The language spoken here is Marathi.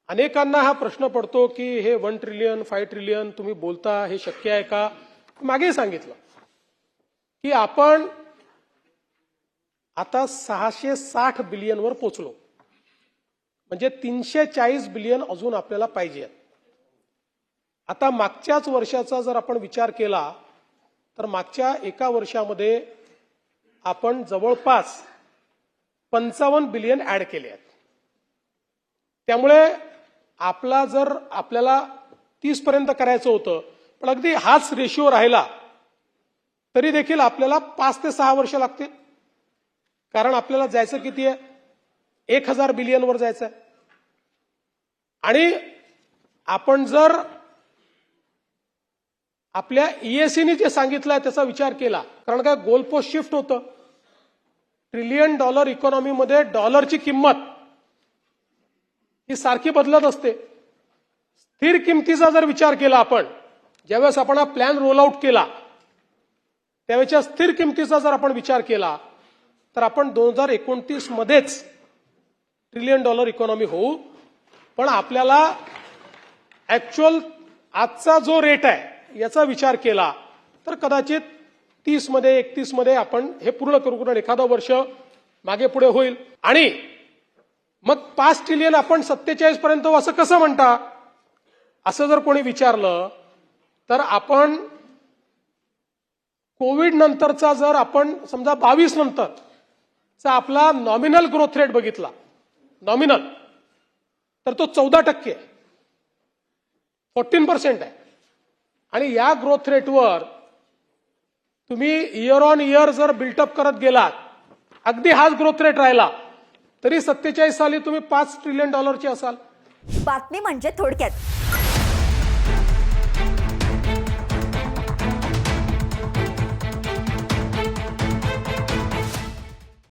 अनेकांना हा प्रश्न पडतो की हे 1 ट्रिलियन 5 ट्रिलियन तुम्ही बोलता हे शक्य आहे का? मागे सांगितलं की आपण आता 660 बिलियन वर पोहोचलो, म्हणजे 340 बिलियन अजून आपल्याला पाहिजे. आता मागच्याच वर्षाचा जर आपण विचार केला तर मागच्या एका वर्षामध्ये आपण जवळपास 55 बिलियन ऍड केले आहेत. त्यामुळे आपल्याला 30 पर्यंत करायचं होतं, पण अगदी हाच रेशिओ राहिला तरी देखील आपल्याला 5 ते 6 वर्ष लागतील. कारण आपल्याला जायचं किती आहे? 1000 बिलियन वर जायचं आहे. आणि आपण जर आपल्या ईएससीने जे सांगितलंय त्याचा विचार केला, कारण काय गोलपोस्ट शिफ्ट होतं. $1 ट्रिलियन इकॉनॉमीमध्ये डॉलरची किंमत ही सारखी बदलत असते. स्थिर किमतीचा जर विचार केला आपण, ज्यावेळेस आपण हा प्लॅन रोल आउट केला त्यावेळेच्या स्थिर किमतीचा जर आपण विचार केला तर आपण 2029 मध्येच $1 ट्रिलियन इकॉनॉमी होऊ. पण आपल्याला ऍक्च्युअल आजचा जो रेट आहे याचा विचार केला तर कदाचित 30 मध्ये 31 मध्ये आपण हे पूर्ण करू, कारण एखादं वर्ष मागे पुढे होईल. आणि मग 5 ट्रिलियन आपण 47 पर्यंत असं कसं म्हणता, असं जर कोणी विचारलं तर आपण कोविड नंतरचा जर आपण समजा 22 नंतरचा आपला नॉमिनल ग्रोथ रेट बघितला, नॉमिनल, तर तो 14%, 14% आहे. आणि या ग्रोथ रेटवर तुम्ही इयर ऑन इयर जर बिल्टअप करत गेलात, अगदी हाच ग्रोथ रेट राहिला तरी 47 साली तुम्ही $5 ट्रिलियन असाल. बातमी म्हणजे थोडक्यात.